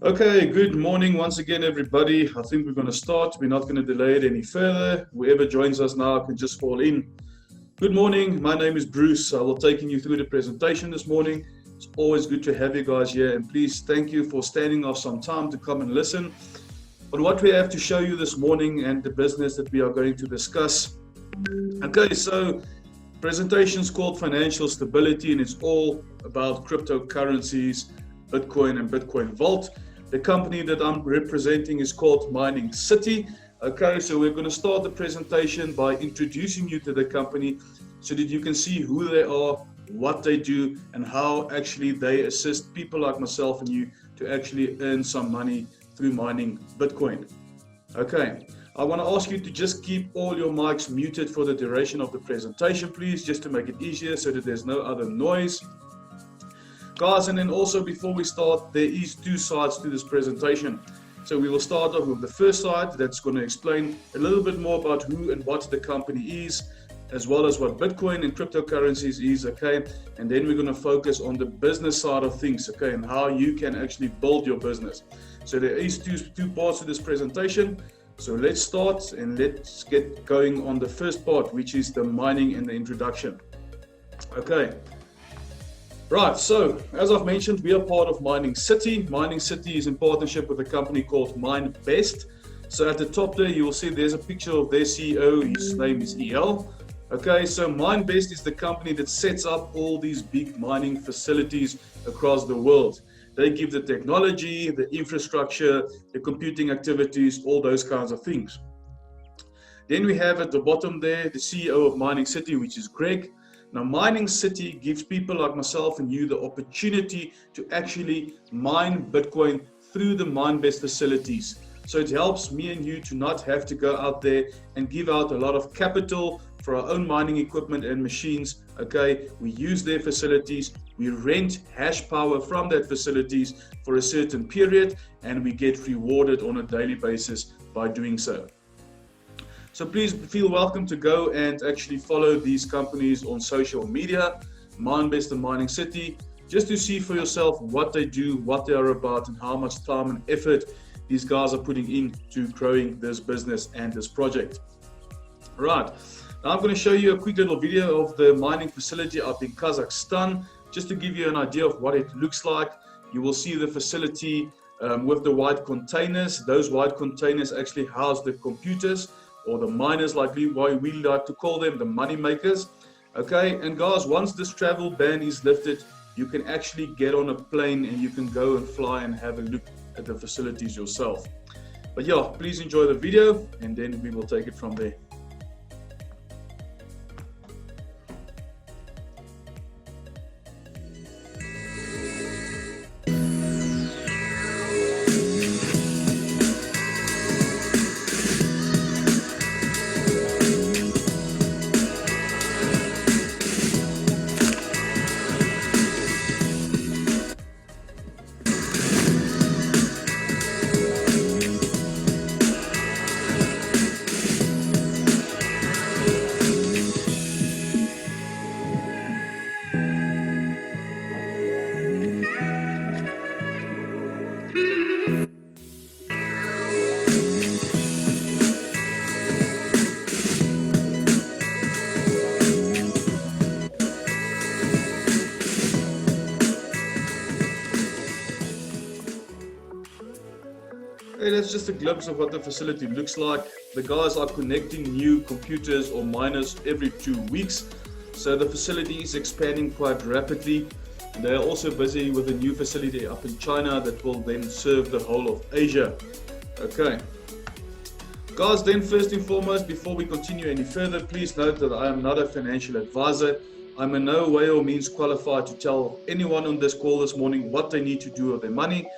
Okay, good morning once again, everybody. I think we're going to start. We're not going to delay it any further. Whoever joins us now can just fall in. Good morning. My name is Bruce. I will taking you through the presentation this morning. It's always good to have you guys here, and please thank you for standing off some time to come and listen on what we have to show you this morning and the business that we are going to discuss. Okay, so presentation is called Financial Stability, and it's all about cryptocurrencies, Bitcoin and Bitcoin Vault. The company that I'm representing is called Mining City. Okay, so we're going to start the presentation by introducing you to the company so that you can see who they are, what they do, and how actually they assist people like myself and you to actually earn some money through mining Bitcoin. Okay, I want to ask you to just keep all your mics muted for the duration of the presentation, please, just to make it easier so that there's no other noise. Guys, and then also before we start, there is two sides to this presentation. So we will start off with the first side that's going to explain a little bit more about who and what the company is, as well as what Bitcoin and cryptocurrencies is, okay? And then we're going to focus on the business side of things, okay, and how you can actually build your business. So there is two parts to this presentation. So let's start and let's get going on the first part, which is the mining and the introduction. Okay. Right, so as I've mentioned, we are part of Mining City. Mining City is in partnership with a company called MineBest. So at the top there, you will see there's a picture of their CEO. His name is EL. Okay, so MineBest is the company that sets up all these big mining facilities across the world. They give the technology, the infrastructure, the computing activities, all those kinds of things. Then we have at the bottom there, the CEO of Mining City, which is Greg. Now, Mining City gives people like myself and you the opportunity to actually mine Bitcoin through the MineBest facilities. So it helps me and you to not have to go out there and give out a lot of capital for our own mining equipment and machines. Okay, we use their facilities, we rent hash power from that facilities for a certain period, and we get rewarded on a daily basis by doing so. So please feel welcome to go and actually follow these companies on social media, MineBest and Mining City, just to see for yourself what they do, what they are about, and how much time and effort these guys are putting into growing this business and this project. Right, now I'm going to show you a quick little video of the mining facility up in Kazakhstan, just to give you an idea of what it looks like. You will see the facility with the white containers. Those white containers actually house the computers, or the miners, like we like to call them, the money makers. Okay, and guys, once this travel ban is lifted, you can actually get on a plane and you can go and fly and have a look at the facilities yourself. But yeah, please enjoy the video and then we will take it from there. Hey, that's just a glimpse of what the facility looks like. The guys are connecting new computers or miners every 2 weeks. So the facility is expanding quite rapidly. And they are also busy with a new facility up in China that will then serve the whole of Asia. Okay. Guys, then first and foremost, before we continue any further, please note that I am not a financial advisor. I'm in no way or means qualified to tell anyone on this call this morning what they need to do with their money.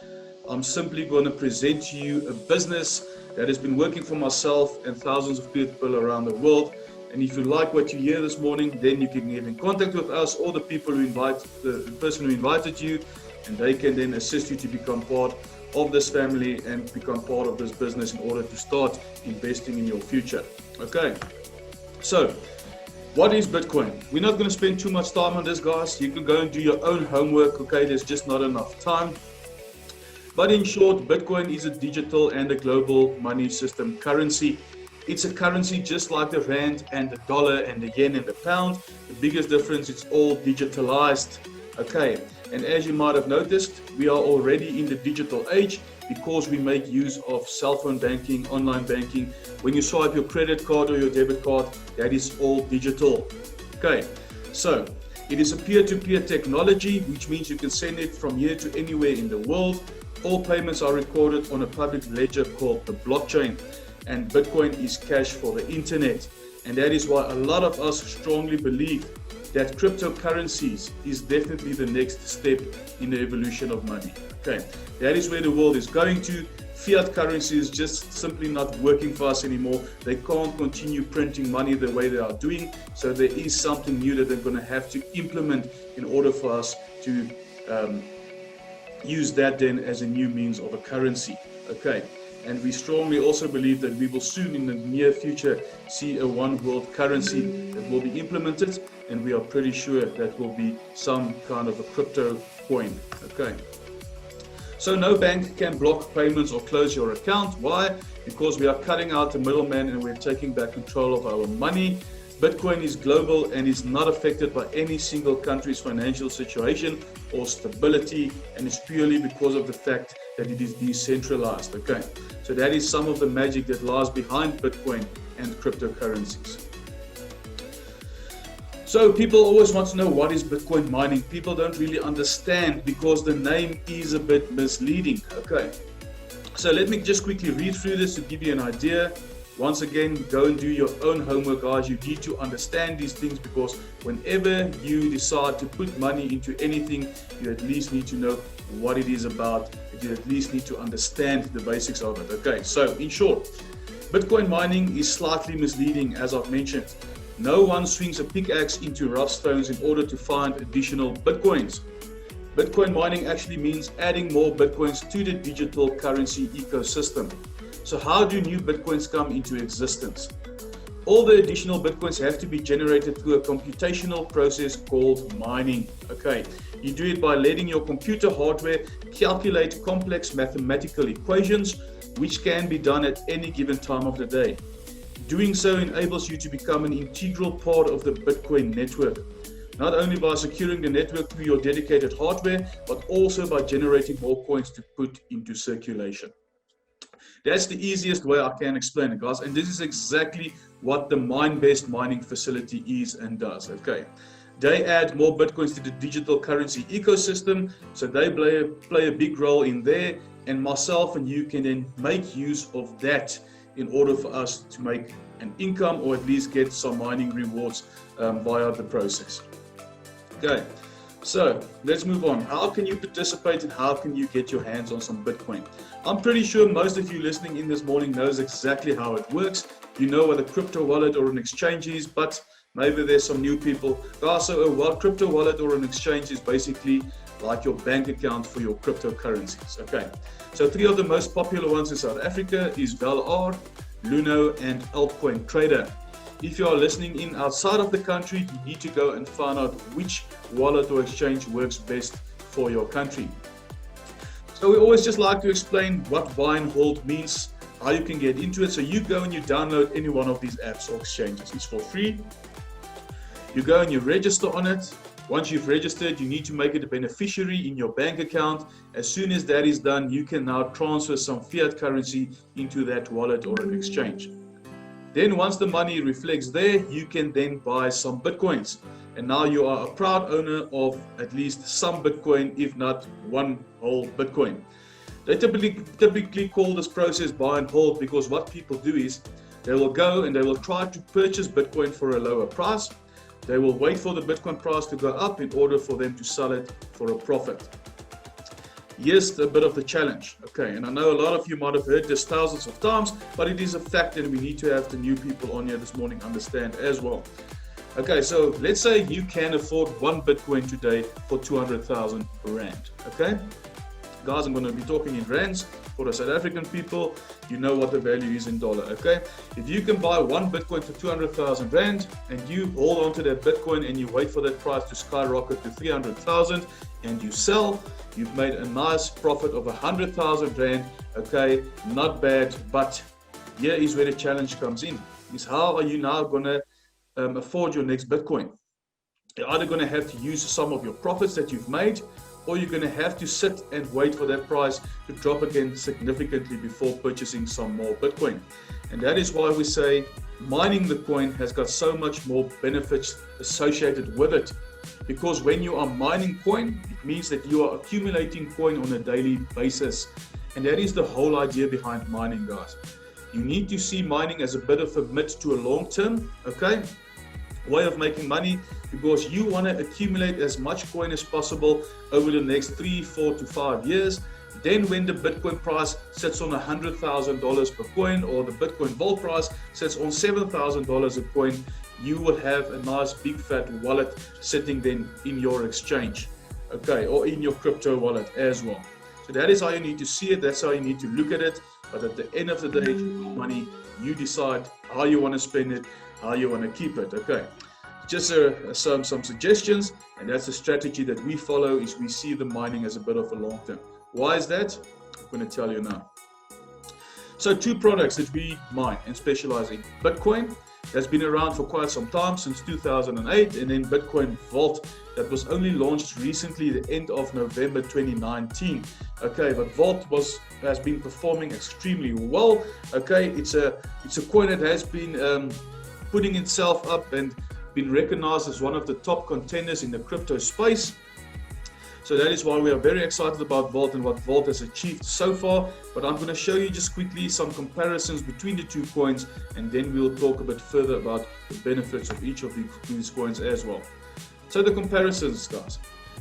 I'm simply going to present to you a business that has been working for myself and thousands of people around the world. And if you like what you hear this morning, then you can get in contact with us or the people who the person who invited you, and they can then assist you to become part of this family and become part of this business in order to start investing in your future. Okay, so what is Bitcoin? We're not going to spend too much time on this, guys. You can go and do your own homework. Okay, there's just not enough time. But in short, Bitcoin is a digital and a global money system currency. It's a currency just like the rand and the dollar and the yen and the pound. The biggest difference, it's all digitalized. Okay, and as you might have noticed, we are already in the digital age because we make use of cell phone banking, online banking. When you swipe your credit card or your debit card, that is all digital. Okay, so it is a peer-to-peer technology, which means you can send it from here to anywhere in the world. All payments are recorded on a public ledger called the blockchain, and Bitcoin is cash for the internet. And that is why a lot of us strongly believe that cryptocurrencies is definitely the next step in the evolution of money. Okay, that is where the world is going to. Fiat currency is just simply not working for us anymore. They can't continue printing money the way they are doing. So there is something new that they're going to have to implement in order for us to use that then as a new means of a currency. Okay, and we strongly also believe that we will soon in the near future see a one world currency that will be implemented, and we are pretty sure that will be some kind of a crypto coin. Okay, so no bank can block payments or close your account. Why? Because we are cutting out the middleman and we're taking back control of our money. Bitcoin is global and is not affected by any single country's financial situation or stability, and it's purely because of the fact that it is decentralized. Okay, so that is some of the magic that lies behind Bitcoin and cryptocurrencies. So people always want to know, what is Bitcoin mining? People don't really understand because the name is a bit misleading. Okay, so let me just quickly read through this to give you an idea. Once again, go and do your own homework, guys. You need to understand these things because whenever you decide to put money into anything, you at least need to know what it is about. You at least need to understand the basics of it. Okay, so in short, Bitcoin mining is slightly misleading, as I've mentioned. No one swings a pickaxe into rough stones in order to find additional Bitcoins. Bitcoin mining actually means adding more Bitcoins to the digital currency ecosystem. So how do new Bitcoins come into existence? All the additional Bitcoins have to be generated through a computational process called mining. Okay, you do it by letting your computer hardware calculate complex mathematical equations, which can be done at any given time of the day. Doing so enables you to become an integral part of the Bitcoin network, not only by securing the network through your dedicated hardware, but also by generating more coins to put into circulation. That's the easiest way I can explain it, guys. And this is exactly what the Minebase mining facility is and does. Okay, they add more Bitcoins to the digital currency ecosystem, so they play a big role in there. And myself and you can then make use of that in order for us to make an income, or at least get some mining rewards via the process. Okay, so let's move on. How can you participate and how can you get your hands on some Bitcoin? I'm pretty sure most of you listening in this morning knows exactly how it works. You know what a crypto wallet or an exchange is, but maybe there's some new people. So a crypto wallet or an exchange is basically like your bank account for your cryptocurrencies. Okay, so three of the most popular ones in South Africa is Valar, Luno, and Altcoin Trader. If you are listening in outside of the country, you need to go and find out which wallet or exchange works best for your country. So we always just like to explain what buy and hold means, how you can get into it. So you go and you download any one of these apps or exchanges. It's for free. You go and you register on it. Once you've registered, you need to make it a beneficiary in your bank account. As soon as that is done, you can now transfer some fiat currency into that wallet or an exchange. Then once the money reflects there, you can then buy some Bitcoins. And now you are a proud owner of at least some Bitcoin, if not one whole Bitcoin. They typically call this process buy and hold because what people do is they will go and they will try to purchase Bitcoin for a lower price. They will wait for the Bitcoin price to go up in order for them to sell it for a profit. Here's a bit of the challenge. Okay, and I know a lot of you might have heard this thousands of times, but it is a fact and we need to have the new people on here this morning understand as well. Okay, so let's say you can afford one Bitcoin today for 200,000 Rand. Okay, guys, I'm going to be talking in rands. For the South African people, you know what the value is in dollar, okay? If you can buy one Bitcoin for 200,000 Rand and you hold on to that Bitcoin and you wait for that price to skyrocket to 300,000 and you sell, you've made a nice profit of 100,000 Rand, okay? Not bad, but here is where the challenge comes in, is how are you now gonna afford your next Bitcoin? You're either gonna have to use some of your profits that you've made, or you're going to have to sit and wait for that price to drop again significantly before purchasing some more Bitcoin. And that is why we say mining the coin has got so much more benefits associated with it. Because when you are mining coin, it means that you are accumulating coin on a daily basis. And that is the whole idea behind mining, guys. You need to see mining as a bit of a mid to a long term, okay, way of making money, because you want to accumulate as much coin as possible over the next 3, 4 to 5 years. Then when the Bitcoin price sits on $100,000 per coin, or the Bitcoin vault price sits on $7,000 a coin, you will have a nice big fat wallet sitting then in your exchange, okay, or in your crypto wallet as well. So that is how you need to see it, that's how you need to look at it. But at the end of the day, money, you decide how you want to spend it, how you want to keep it, okay. Just some suggestions, and that's a strategy that we follow, is we see the mining as a bit of a long term. Why is that? I'm going to tell you now. So 2 products that we mine and specialize in: Bitcoin, that's been around for quite some time, since 2008, and then Bitcoin Vault, that was only launched recently, the end of November 2019. Okay, but Vault has been performing extremely well. Okay, it's a coin that has been putting itself up and been recognized as one of the top contenders in the crypto space. So that is why we are very excited about Vault and what Vault has achieved so far. But I'm going to show you just quickly some comparisons between the 2 coins, and then we'll talk a bit further about the benefits of each of these coins as well. So the comparisons, guys,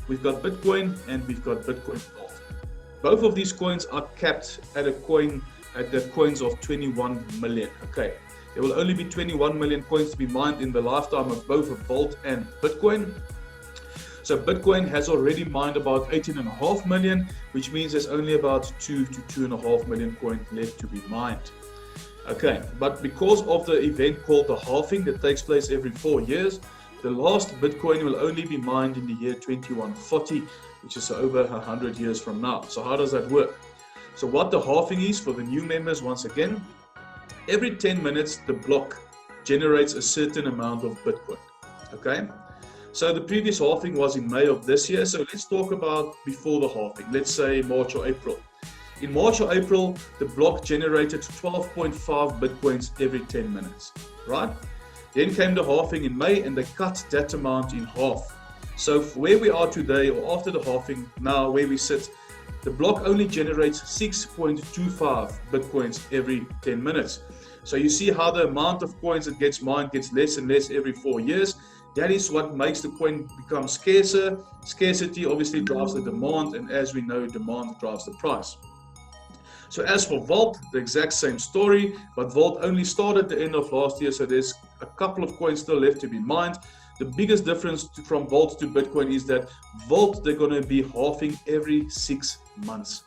we've got Bitcoin and we've got Bitcoin Vault. Both of these coins are capped at the coins of 21 million. Okay. There will only be 21 million coins to be mined in the lifetime of both Vault and Bitcoin. So Bitcoin has already mined about 18.5 million, which means there's only about 2 to 2.5 million coins left to be mined. Okay, but because of the event called the halving that takes place every 4 years, the last Bitcoin will only be mined in the year 2140, which is over 100 years from now. So how does that work? So what the halving is, for the new members, once again, every 10 minutes, the block generates a certain amount of Bitcoin, okay? So the previous halving was in May of this year, so let's talk about before the halving, let's say March or April. In March or April, the block generated 12.5 Bitcoins every 10 minutes, right? Then came the halving in May, and they cut that amount in half. So where we are today, or after the halving, now where we sit, the block only generates 6.25 Bitcoins every 10 minutes. So you see how the amount of coins that gets mined gets less and less every 4 years. That is what makes the coin become scarcer. Scarcity obviously drives the demand, and as we know, demand drives the price. So as for Vault, the exact same story, but Vault only started at the end of last year, so there's a couple of coins still left to be mined. The biggest difference from Vault to Bitcoin is that Vault, they're going to be halving every 6 months.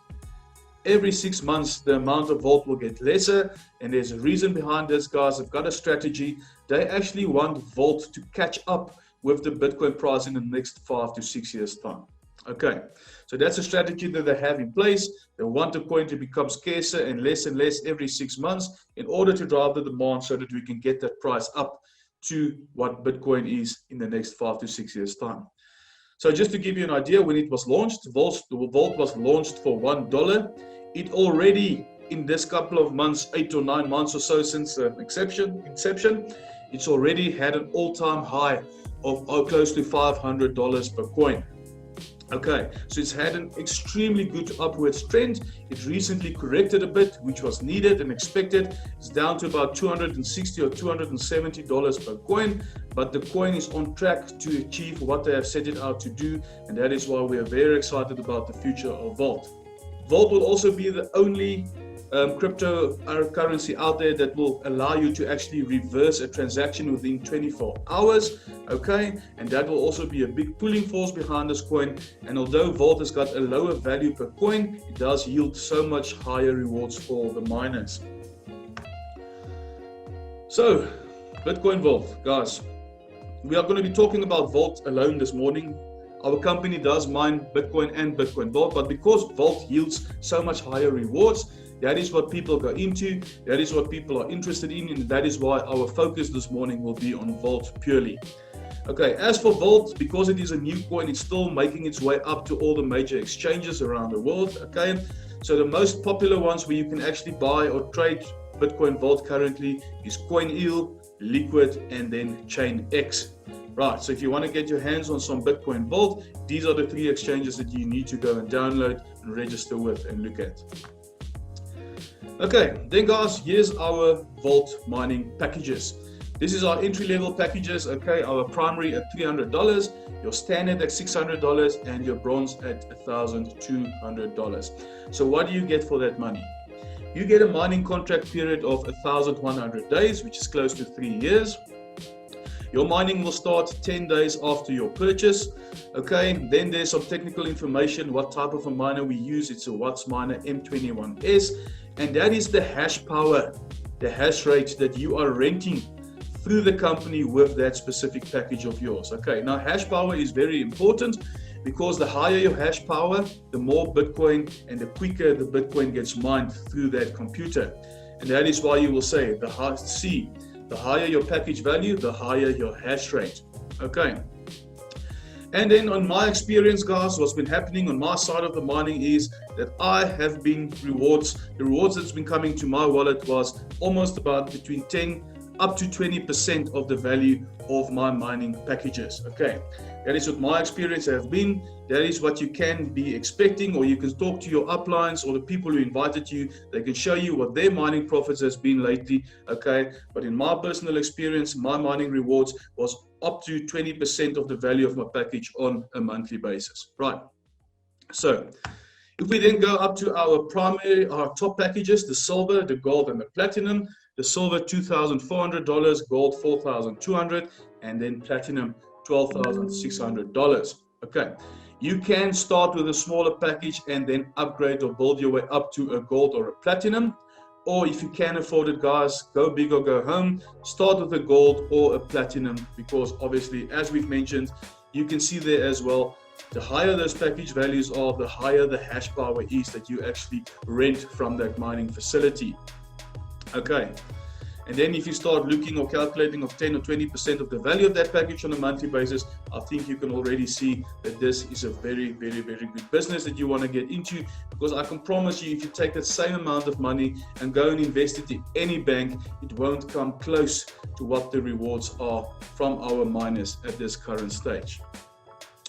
Every 6 months, the amount of Vault will get lesser, and there's a reason behind this, guys. They've got a strategy. They actually want Vault to catch up with the Bitcoin price in the next 5 to 6 years' time. Okay, so that's a strategy that they have in place. They want the coin to become scarcer and less every 6 months in order to drive the demand so that we can get that price up to what Bitcoin is in the next 5 to 6 years' time. So just to give you an idea, when it was launched, Vault was launched for $1. It already, in this couple of months, 8 or 9 months or so since inception, it's already had an all-time high of close to $500 per coin. Okay, so it's had an extremely good upwards trend. It recently corrected a bit, which was needed and expected. It's down to about $260 or $270 per coin, but the coin is on track to achieve what they have set it out to do, and that is why we are very excited about the future of Vault. Vault will also be the only cryptocurrency out there that will allow you to actually reverse a transaction within 24 hours, okay? And that will also be a big pulling force behind this coin. And although Vault has got a lower value per coin, it does yield so much higher rewards for the miners. So, Bitcoin Vault, guys, we are going to be talking about Vault alone this morning. Our company does mine Bitcoin and Bitcoin Vault, but because Vault yields so much higher rewards, that is what people go into, that is what people are interested in, and that is why our focus this morning will be on Vault purely. Okay, as for Vault, because it is a new coin, it's still making its way up to all the major exchanges around the world, okay? So the most popular ones where you can actually buy or trade Bitcoin Vault currently is CoinEal, Liquid, and then ChainX. Right, so if you want to get your hands on some Bitcoin Vault, these are the 3 exchanges that you need to go and download and register with and look at. Okay, then guys, here's our Vault mining packages. This is our entry-level packages, okay? Our primary at $300, your standard at $600, and your bronze at $1,200. So what do you get for that money? You get a mining contract period of 1,100 days, which is close to 3 years. Your mining will start 10 days after your purchase. Okay, then there's some technical information, what type of a miner we use. It's a Watts miner M21S, and that is the hash power, the hash rate that you are renting through the company with that specific package of yours. Okay, now hash power is very important because the higher your hash power, the more Bitcoin and the quicker the Bitcoin gets mined through that computer. And that is why you will say the higher your package value, the higher your hash rate. Okay. And then on my experience, guys, what's been happening on my side of the mining is that I have been the rewards that's been coming to my wallet was almost about between 10 up to 20% of the value of my mining packages. Okay, that is what my experience has been. That is what you can be expecting, or you can talk to your uplines or the people who invited you. They can show you what their mining profits has been lately. Okay, but in my personal experience, my mining rewards was up to 20% of the value of my package on a monthly basis. Right. So if we then go up to our top packages, the silver, the gold, and the platinum. The silver $2,400, gold $4,200, and then platinum $12,600. Okay, you can start with a smaller package and then upgrade or build your way up to a gold or a platinum. Or if you can afford it, guys, go big or go home. Start with a gold or a platinum, because obviously, as we've mentioned, you can see there as well, the higher those package values are, the higher the hash power is that you actually rent from that mining facility. Okay, and then if you start looking or calculating of 10 or 20% of the value of that package on a monthly basis, I think you can already see that this is a very, very, very good business that you want to get into, because I can promise you, if you take that same amount of money and go and invest it in any bank, it won't come close to what the rewards are from our miners at this current stage.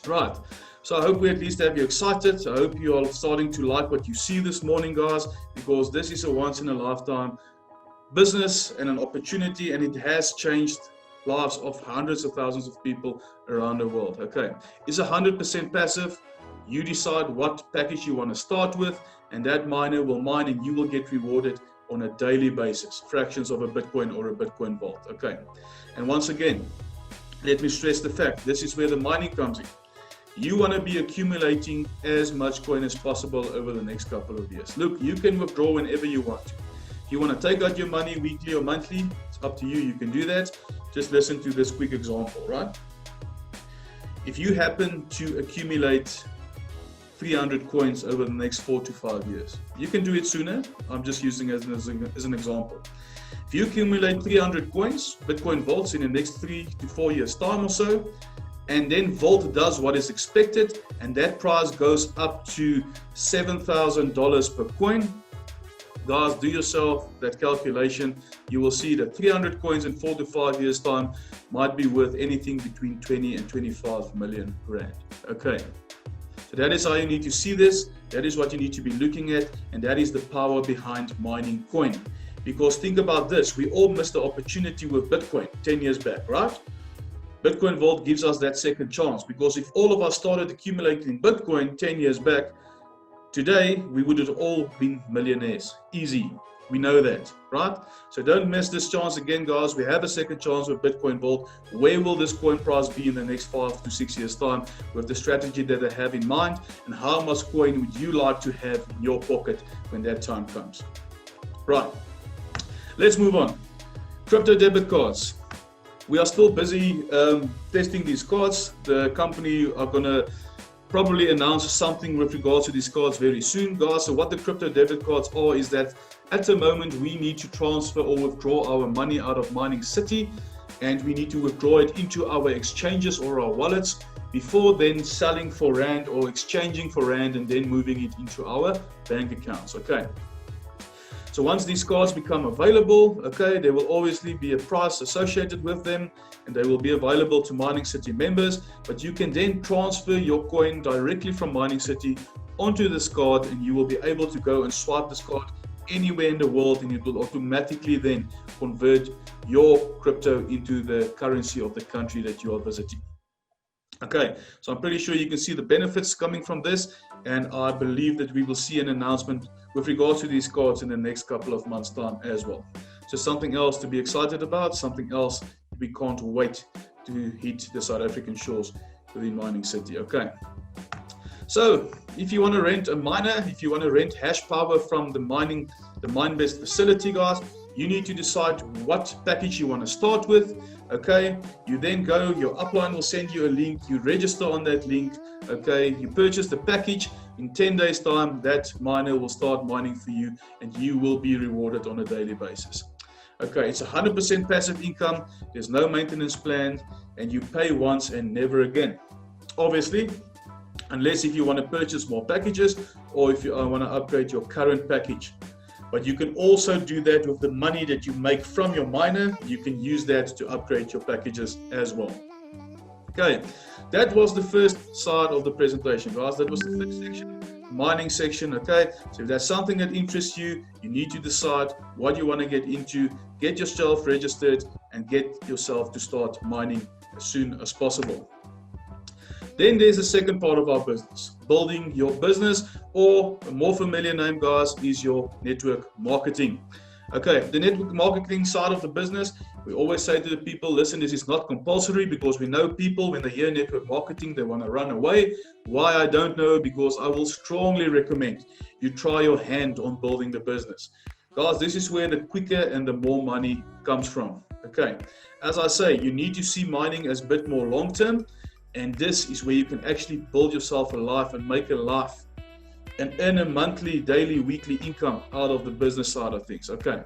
Right. So I hope we at least have you excited. I hope you are starting to like what you see this morning, guys, because this is a once in a lifetime business and an opportunity, and it has changed lives of hundreds of thousands of people around the world. Okay, it's 100% passive. You decide what package you want to start with, and that miner will mine and you will get rewarded on a daily basis, fractions of a Bitcoin or a Bitcoin Vault. Okay, and once again, let me stress the fact, this is where the mining comes in. You want to be accumulating as much coin as possible over the next couple of years. Look, you can withdraw whenever you want to. If you want to take out your money weekly or monthly, it's up to you. You can do that. Just listen to this quick example, right? If you happen to accumulate 300 coins over the next 4 to 5 years, you can do it sooner. I'm just using it as an example. If you accumulate 300 coins, Bitcoin Vaults in the next 3 to 4 years time or so, and then Vault does what is expected, and that price goes up to $7,000 per coin. Guys, do yourself that calculation. You will see that 300 coins in 4 to 5 years time might be worth anything between 20 and 25 million rand. Okay, so that is how you need to see this. That is what you need to be looking at, and that is the power behind mining coin. Because think about this, we all missed the opportunity with Bitcoin 10 years back, right? Bitcoin Vault gives us that second chance, because if all of us started accumulating Bitcoin 10 years back, Today, we would have all been millionaires. Easy. We know that, right? So don't miss this chance again, guys. We have a second chance with Bitcoin Vault. Where will this coin price be in the next 5 to 6 years' time with the strategy that they have in mind? And how much coin would you like to have in your pocket when that time comes? Right. Let's move on. Crypto debit cards. We are still busy testing these cards. The company are going to probably announce something with regards to these cards very soon, guys. So what the crypto debit cards are is that at the moment we need to transfer or withdraw our money out of Mining City, and we need to withdraw it into our exchanges or our wallets before then selling for Rand or exchanging for Rand and then moving it into our bank accounts. Okay. So once these cards become available, okay, there will obviously be a price associated with them, and they will be available to Mining City members, but you can then transfer your coin directly from Mining City onto this card, and you will be able to go and swipe this card anywhere in the world, and it will automatically then convert your crypto into the currency of the country that you are visiting. Okay, so I'm pretty sure you can see the benefits coming from this, and I believe that we will see an announcement with regards to these cards in the next couple of months' time as well. So something else to be excited about, something else we can't wait to hit the South African shores within Mining City. Okay. So if you want to rent a miner, if you want to rent hash power from the Minebase facility, guys, you need to decide what package you want to start with. Okay, you then go, your upline will send you a link, you register on that link. Okay, you purchase the package. In 10 days time, that miner will start mining for you, and you will be rewarded on a daily basis. Okay, it's 100% passive income. There's no maintenance plan, and you pay once and never again. Obviously, unless if you want to purchase more packages or if you want to upgrade your current package. But you can also do that with the money that you make from your miner. You can use that to upgrade your packages as well. Okay, that was the first side of the presentation, guys. That was the first section, mining section. Okay, so if that's something that interests you, you need to decide what you want to get into, get yourself registered, and get yourself to start mining as soon as possible. Then there's the second part of our business, building your business, or a more familiar name, guys, is your network marketing. Okay, the network marketing side of the business, we always say to the people, listen, this is not compulsory, because we know people, when they hear network marketing, they want to run away. Why, I don't know, because I will strongly recommend you try your hand on building the business. Guys, this is where the quicker and the more money comes from. Okay, as I say, you need to see mining as a bit more long-term. And this is where you can actually build yourself a life and make a life and earn a monthly, daily, weekly income out of the business side of things. Okay.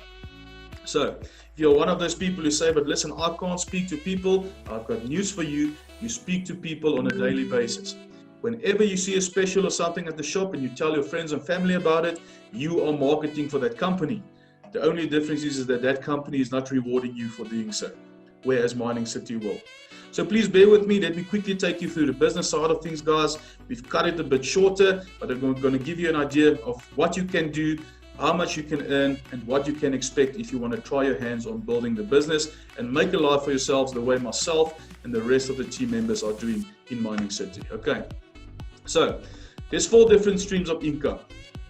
So if you're one of those people who say, but listen, I can't speak to people, I've got news for you. You speak to people on a daily basis. Whenever you see a special or something at the shop and you tell your friends and family about it, you are marketing for that company. The only difference is that that company is not rewarding you for doing so, whereas Mining City will. So please bear with me. Let me quickly take you through the business side of things, guys. We've cut it a bit shorter, but I'm going to give you an idea of what you can do, how much you can earn, and what you can expect if you want to try your hands on building the business and make a life for yourselves the way myself and the rest of the team members are doing in Mining City. Okay. So there's 4 different streams of income.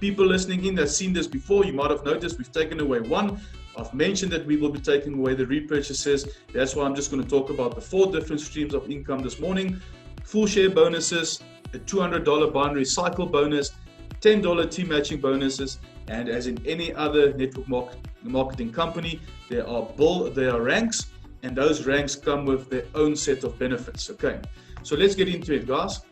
People listening in that's seen this before, you might have noticed we've taken away one. I've mentioned that we will be taking away the repurchases. That's why I'm just going to talk about the 4 different streams of income this morning. Full share bonuses, a $200 binary cycle bonus, $10 team matching bonuses, and as in any other network marketing company, there are ranks, and those ranks come with their own set of benefits. Okay, so let's get into it, guys.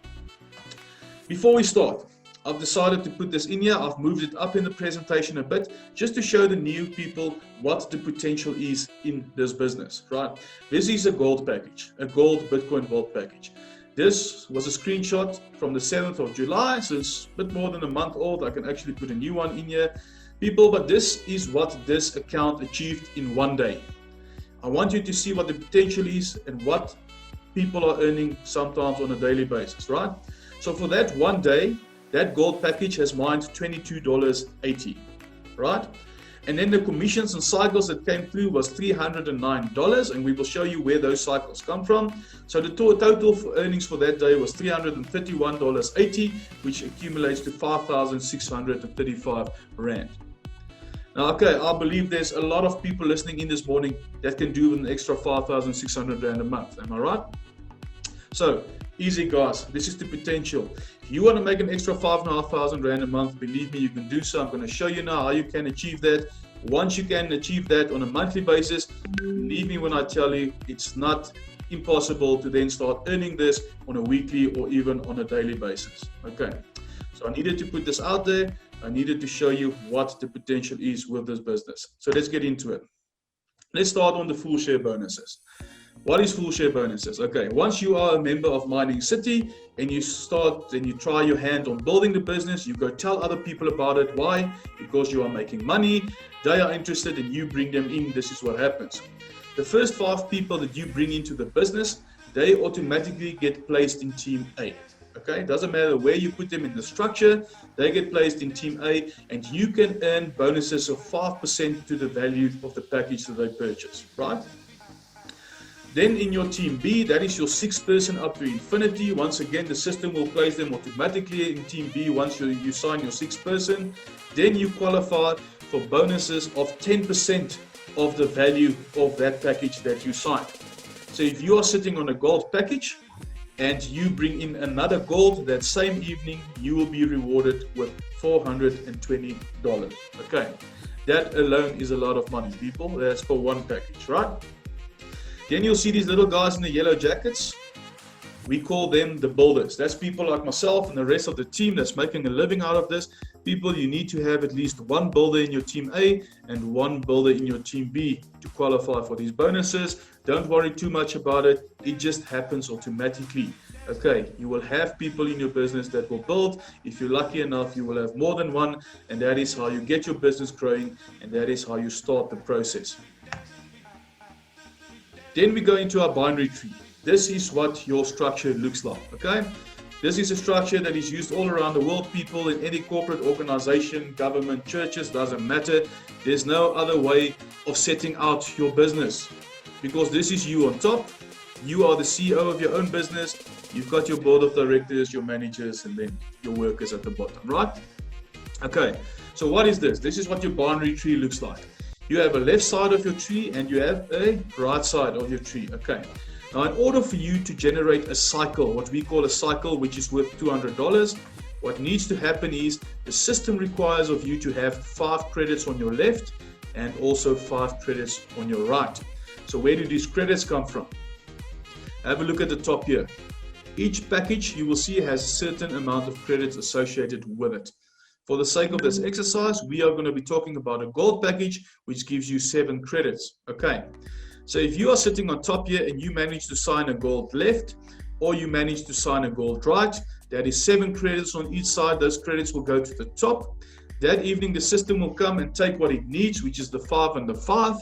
Before we start, I've decided to put this in here. I've moved it up in the presentation a bit just to show the new people what the potential is in this business, right? This is a gold package, a gold Bitcoin Vault package. This was a screenshot from the 7th of July, so it's a bit more than a month old. I can actually put a new one in here, people, but this is what this account achieved in one day. I want you to see what the potential is and what people are earning sometimes on a daily basis, right? So for that one day, that gold package has mined $22.80, right? And then the commissions and cycles that came through was $309, and we will show you where those cycles come from. So the total earnings for that day was $331.80, which accumulates to 5,635 Rand. Now, okay, I believe there's a lot of people listening in this morning that can do an extra 5,600 Rand a month. Am I right? So, easy guys, this is the potential. If you want to make an extra 5,500 Rand a month, believe me, you can do so. I'm going to show you now how you can achieve that. Once you can achieve that on a monthly basis, believe me when I tell you, it's not impossible to then start earning this on a weekly or even on a daily basis. Okay, so I needed to put this out there. I needed to show you what the potential is with this business. So let's get into it. Let's start on the full share bonuses. What is full share bonuses? Okay, once you are a member of Mining City and you start and you try your hand on building the business, you go tell other people about it. Why? Because you are making money, they are interested, and you bring them in. This is what happens. The first 5 people that you bring into the business, they automatically get placed in Team A. Okay, doesn't matter where you put them in the structure, they get placed in Team A, and you can earn bonuses of 5% to the value of the package that they purchase, right? Then in your Team B, that is your 6th person up to infinity. Once again, the system will place them automatically in Team B once you sign your 6th person. Then you qualify for bonuses of 10% of the value of that package that you signed. So if you are sitting on a gold package and you bring in another gold that same evening, you will be rewarded with $420. Okay, that alone is a lot of money, people. That's for one package, right? Then you'll see these little guys in the yellow jackets. We call them the builders. That's people like myself and the rest of the team that's making a living out of this. People, you need to have at least one builder in your Team A and one builder in your Team B to qualify for these bonuses. Don't worry too much about it. It just happens automatically. Okay, you will have people in your business that will build. If you're lucky enough, you will have more than one, and that is how you get your business growing, and that is how you start the process. Then we go into our binary tree. This is what your structure looks like, okay? This is a structure that is used all around the world, people, in any corporate organization, government, churches, doesn't matter. There's no other way of setting out your business, because this is you on top. You are the CEO of your own business. You've got your board of directors, your managers, and then your workers at the bottom, right? Okay, so what is this? This is what your binary tree looks like. You have a left side of your tree and you have a right side of your tree. Okay. Now, in order for you to generate a cycle, what we call a cycle, which is worth $200, what needs to happen is the system requires of you to have 5 credits on your left and also 5 credits on your right. So where do these credits come from? Have a look at the top here. Each package you will see has a certain amount of credits associated with it. For the sake of this exercise, we are going to be talking about a gold package, which gives you 7 credits. Okay, so if you are sitting on top here and you manage to sign a gold left, or you manage to sign a gold right, that is 7 credits on each side. Those credits will go to the top. That evening, the system will come and take what it needs, which is the 5 and the 5.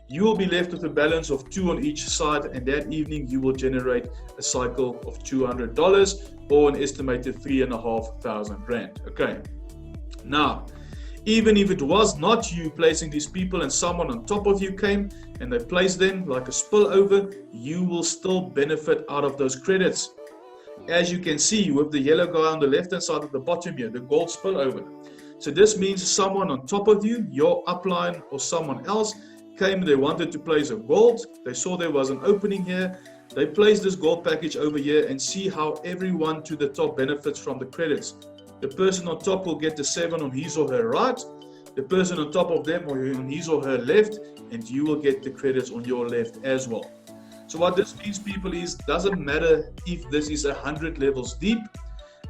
You will be left with a balance of 2 on each side, and that evening you will generate a cycle of $200 or an estimated 3,500 Rand. Okay. Now, even if it was not you placing these people and someone on top of you came and they placed them like a spillover, you will still benefit out of those credits. As you can see with the yellow guy on the left hand side at the bottom here, the gold spillover. So this means someone on top of you, your upline or someone else came, they wanted to place a gold, they saw there was an opening here, they placed this gold package over here, and see how everyone to the top benefits from the credits. The person on top will get the 7 on his or her right, the person on top of them or on his or her left, and you will get the credits on your left as well. So what this means, people, is doesn't matter if this is 100 levels deep,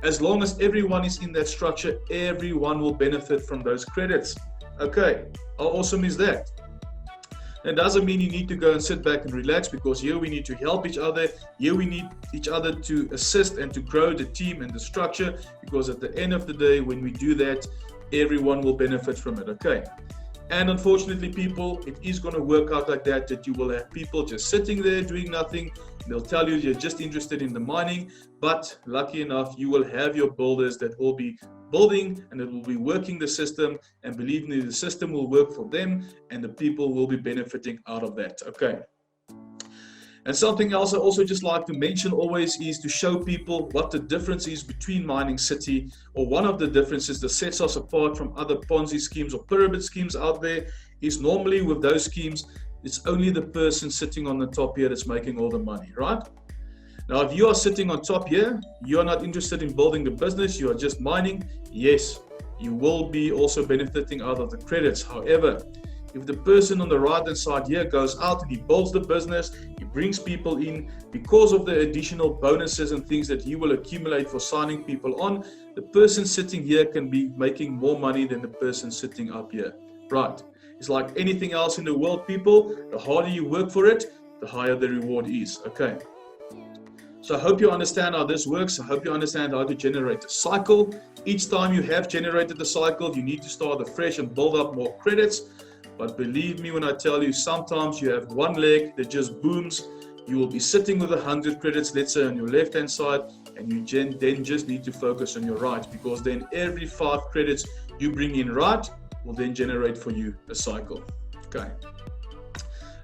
as long as everyone is in that structure, everyone will benefit from those credits. Okay, how awesome is that? That doesn't mean you need to go and sit back and relax, because here we need to help each other. Here we need each other to assist and to grow the team and the structure, because at the end of the day, when we do that, everyone will benefit from it. Okay. And unfortunately, people, it is going to work out like that, that you will have people just sitting there doing nothing. They'll tell you you're just interested in the mining, but lucky enough, you will have your builders that will be building, and it will be working the system, and believe me, the system will work for them and the people will be benefiting out of that. Okay. And something else I also just like to mention always is to show people what the difference is between Mining City, or one of the differences that sets us apart from other Ponzi schemes or pyramid schemes out there is normally with those schemes, it's only the person sitting on the top here that's making all the money, right? Now, if you are sitting on top here, you are not interested in building the business, you are just mining, yes, you will be also benefiting out of the credits. However, if the person on the right hand side here goes out and he builds the business, he brings people in, because of the additional bonuses and things that he will accumulate for signing people on, the person sitting here can be making more money than the person sitting up here, right? It's like anything else in the world, people, the harder you work for it, the higher the reward is, okay? So I hope you understand how this works. I hope you understand how to generate a cycle. Each time you have generated the cycle, you need to start afresh and build up more credits. But believe me when I tell you, sometimes you have one leg that just booms. You will be sitting with 100 credits, let's say on your left-hand side, and you then just need to focus on your right, because then every 5 credits you bring in right will then generate for you a cycle. Okay.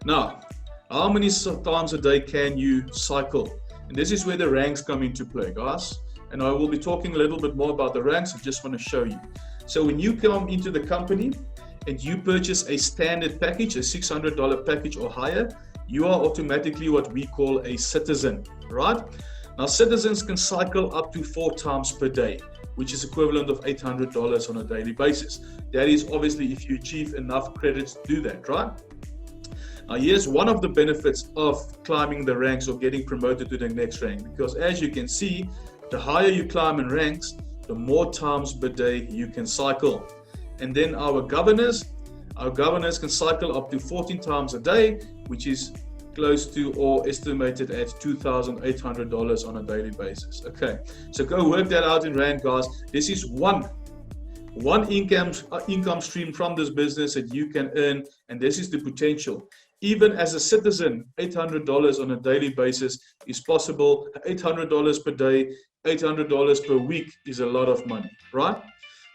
Now, how many times a day can you cycle? And this is where the ranks come into play, guys. And I will be talking a little bit more about the ranks. I just want to show you. So when you come into the company and you purchase a standard package, a $600 package or higher, you are automatically what we call a citizen, right? Now, citizens can cycle up to 4 times per day, which is equivalent of $800 on a daily basis. That is obviously if you achieve enough credits to do that, right? Now, here's one of the benefits of climbing the ranks or getting promoted to the next rank, because as you can see, the higher you climb in ranks, the more times per day you can cycle. And then our governors can cycle up to 14 times a day, which is close to or estimated at $2,800 on a daily basis. Okay, so go work that out in rand, guys. This is one income stream from this business that you can earn, and this is the potential. Even as a citizen, $800 on a daily basis is possible. $800 per day, $800 per week is a lot of money, right?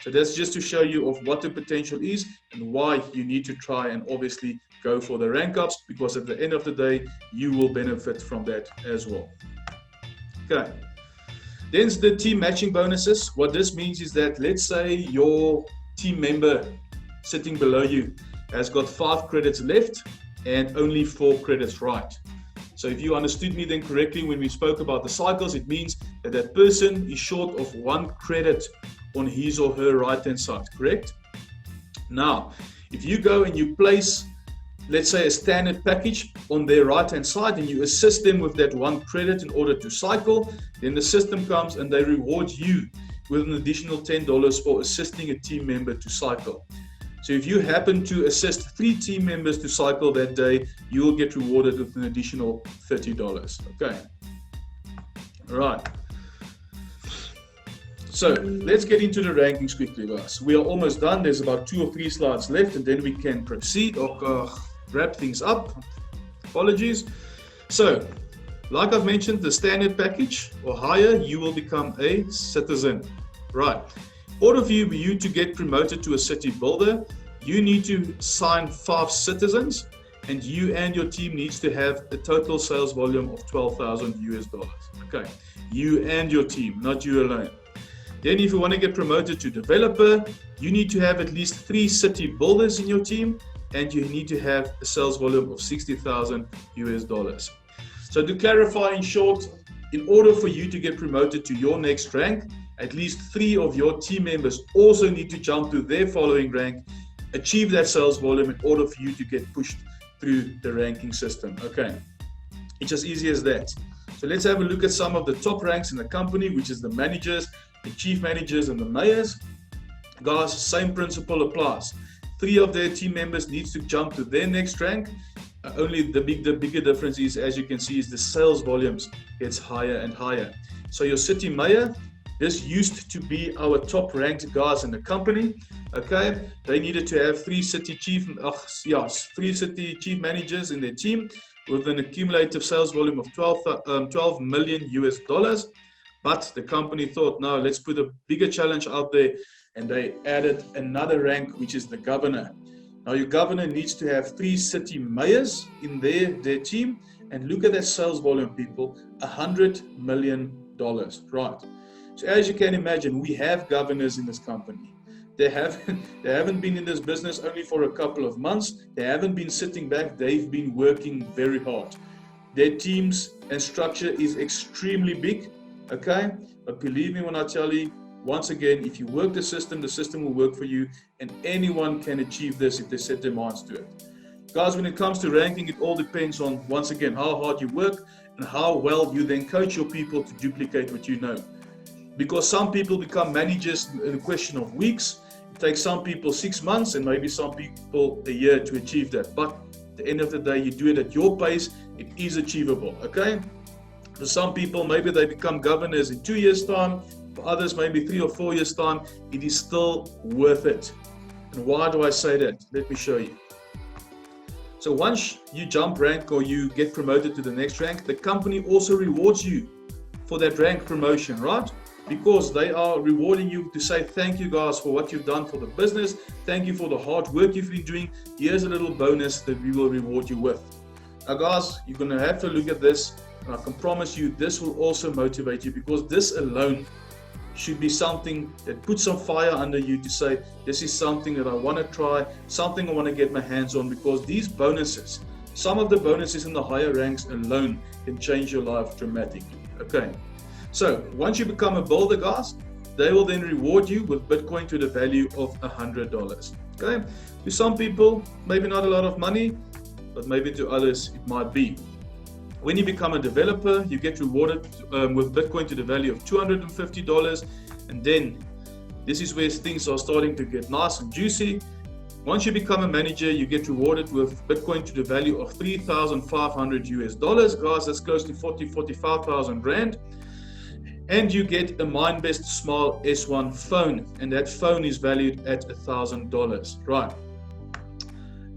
So that's just to show you of what the potential is and why you need to try and obviously go for the rank ups, because at the end of the day, you will benefit from that as well. Okay. Then the team matching bonuses. What this means is that, let's say your team member sitting below you has got 5 credits left and only 4 credits right. So if you understood me then correctly when we spoke about the cycles, it means that that person is short of 1 credit on his or her right hand side, correct? Now, if you go and you place, let's say, a standard package on their right hand side and you assist them with that 1 credit in order to cycle, then the system comes and they reward you with an additional $10 for assisting a team member to cycle. So if you happen to assist 3 team members to cycle that day, you will get rewarded with an additional $30. Okay. All right. So let's get into the rankings quickly, guys. We are almost done. There's about 2 or 3 slides left, and then we can proceed or wrap things up. Apologies. So, like I've mentioned, the standard package or higher, you will become a citizen. Right. In order for you to get promoted to a city builder, you need to sign 5 citizens, and you and your team needs to have a total sales volume of $12,000 US. Okay. You and your team, not you alone. Then if you want to get promoted to developer, you need to have at least 3 city builders in your team, and you need to have a sales volume of $60,000 US. So to clarify in short, in order for you to get promoted to your next rank, at least 3 of your team members also need to jump to their following rank, achieve that sales volume in order for you to get pushed through the ranking system. Okay, it's as easy as that. So let's have a look at some of the top ranks in the company, which is the managers, the chief managers, and the mayors. Guys, same principle applies. 3 of their team members needs to jump to their next rank. Only the bigger difference is, as you can see, is the sales volumes gets higher and higher. So your city mayor, this used to be our top ranked guys in the company. Okay, they needed to have 3 city chief managers in their team with an accumulative sales volume of $12 million US. But the company thought, no, let's put a bigger challenge out there, and they added another rank, which is the governor. Now your governor needs to have 3 city mayors in their team, and look at that sales volume, people, $100 million, right? So as you can imagine, we have governors in this company. They haven't been in this business only for a couple of months. They haven't been sitting back. They've been working very hard. Their teams and structure is extremely big, okay? But believe me when I tell you, once again, if you work the system will work for you, and anyone can achieve this if they set their minds to it. Guys, when it comes to ranking, it all depends on, once again, how hard you work and how well you then coach your people to duplicate what you know. Because some people become managers in a question of weeks. It takes some people 6 months and maybe some people a year to achieve that. But at the end of the day, you do it at your pace. It is achievable, okay? For some people, maybe they become governors in 2 years' time. For others, maybe 3 or 4 years' time. It is still worth it. And why do I say that? Let me show you. So once you jump rank or you get promoted to the next rank, the company also rewards you for that rank promotion, right? Because they are rewarding you to say, thank you guys for what you've done for the business. Thank you for the hard work you've been doing. Here's a little bonus that we will reward you with. Now guys, you're going to have to look at this, and I can promise you this will also motivate you, because this alone should be something that puts some fire under you to say, this is something that I want to try, something I want to get my hands on, because these bonuses, some of the bonuses in the higher ranks alone can change your life dramatically. Okay. So once you become a builder, guys, they will then reward you with Bitcoin to the value of $100. Okay. To some people, maybe not a lot of money, but maybe to others it might be. When you become a developer, you get rewarded with Bitcoin to the value of $250. And then this is where things are starting to get nice and juicy. Once you become a manager, you get rewarded with Bitcoin to the value of $3,500. Guys, that's close to 45,000 Rand. And you get a MindBest Smile S1 phone, and that phone is valued at $1,000, right?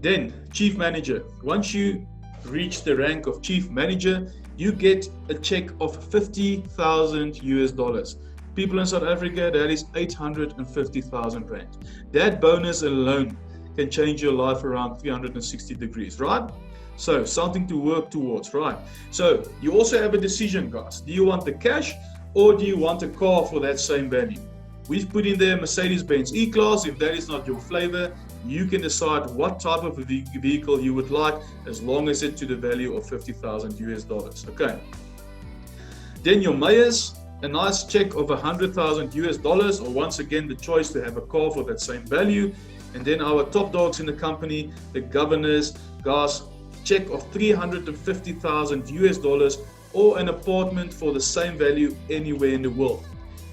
Then chief manager. Once you reach the rank of chief manager, you get a check of $50,000. People in South Africa, that is 850,000 Rand. That bonus alone can change your life around 360 degrees, right? So something to work towards, right? So you also have a decision, guys. Do you want the cash, or do you want a car for that same value? We've put in there Mercedes-Benz E-Class. If that is not your flavor, you can decide what type of vehicle you would like, as long as it's to the value of $50,000. Okay. Then your mayors, a nice check of $100,000, or once again the choice to have a car for that same value. And then our top dogs in the company, the governors, guys, check of $350,000, or an apartment for the same value anywhere in the world.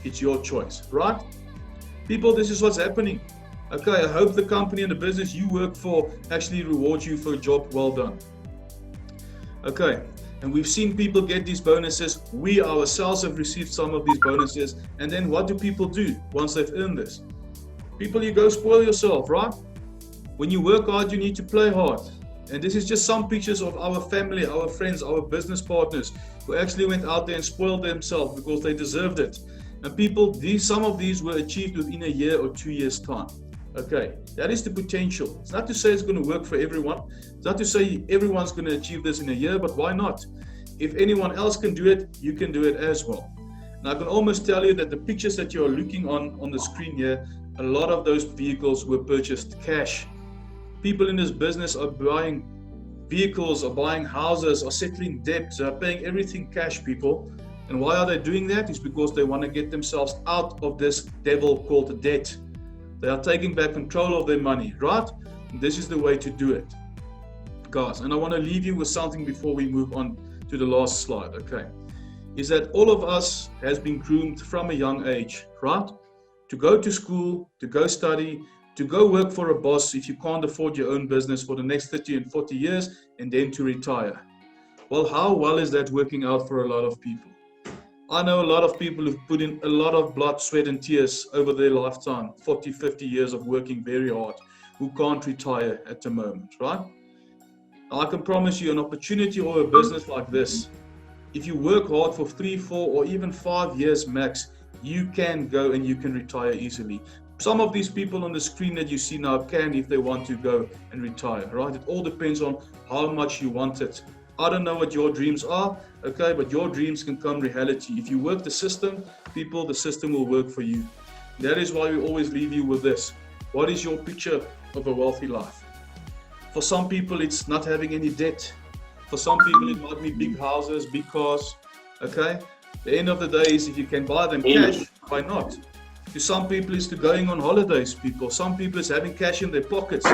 It's your choice, right? People, this is what's happening. Okay, I hope the company and the business you work for actually rewards you for a job well done. Okay, and we've seen people get these bonuses. We ourselves have received some of these bonuses. And then what do people do once they've earned this? People, you go spoil yourself, right? When you work hard, you need to play hard. And this is just some pictures of our family, our friends, our business partners who actually went out there and spoiled themselves because they deserved it. And people, some of these were achieved within a year or 2 years' time. Okay, that is the potential. It's not to say it's going to work for everyone. It's not to say everyone's going to achieve this in a year, but why not? If anyone else can do it, you can do it as well. And I can almost tell you that the pictures that you are looking on the screen here, a lot of those vehicles were purchased cash. People in this business are buying vehicles, are buying houses, are settling debts, are paying everything cash, people. And why are they doing that? It's because they want to get themselves out of this devil called debt. They are taking back control of their money, right? And this is the way to do it, guys. And I want to leave you with something before we move on to the last slide, okay? Is that all of us has been groomed from a young age, right? To go to school, to go study, to go work for a boss if you can't afford your own business for the next 30 and 40 years, and then to retire. Well, how well is that working out for a lot of people? I know a lot of people who've put in a lot of blood, sweat and tears over their lifetime, 40, 50 years of working very hard, who can't retire at the moment, right? I can promise you an opportunity or a business like this If you work hard for 3, 4, or even 5 years max, you can go and you can retire easily. Some of these people on the screen that you see now can, if they want to, go and retire, right? It all depends on how much you want it. I don't know what your dreams are, okay, but your dreams can come reality. If you work the system, people, the system will work for you. That is why we always leave you with this. What is your picture of a wealthy life? For some people, it's not having any debt. For some people, it might be big houses, big cars, okay? The end of the day is if you can buy them cash, why not? To some people, it's to going on holidays, people. Some people, it's having cash in their pockets.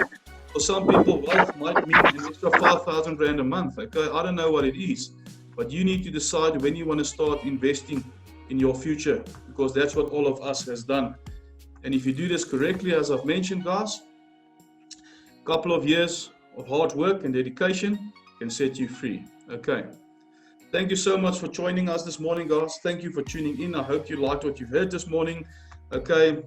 For some people, wealth might mean an extra 5,000 Rand a month, okay? I don't know what it is, but you need to decide when you want to start investing in your future, because that's what all of us has done. And if you do this correctly, as I've mentioned, guys, a couple of years of hard work and dedication can set you free. Okay. Thank you so much for joining us this morning, guys. Thank you for tuning in. I hope you liked what you've heard this morning. Okay.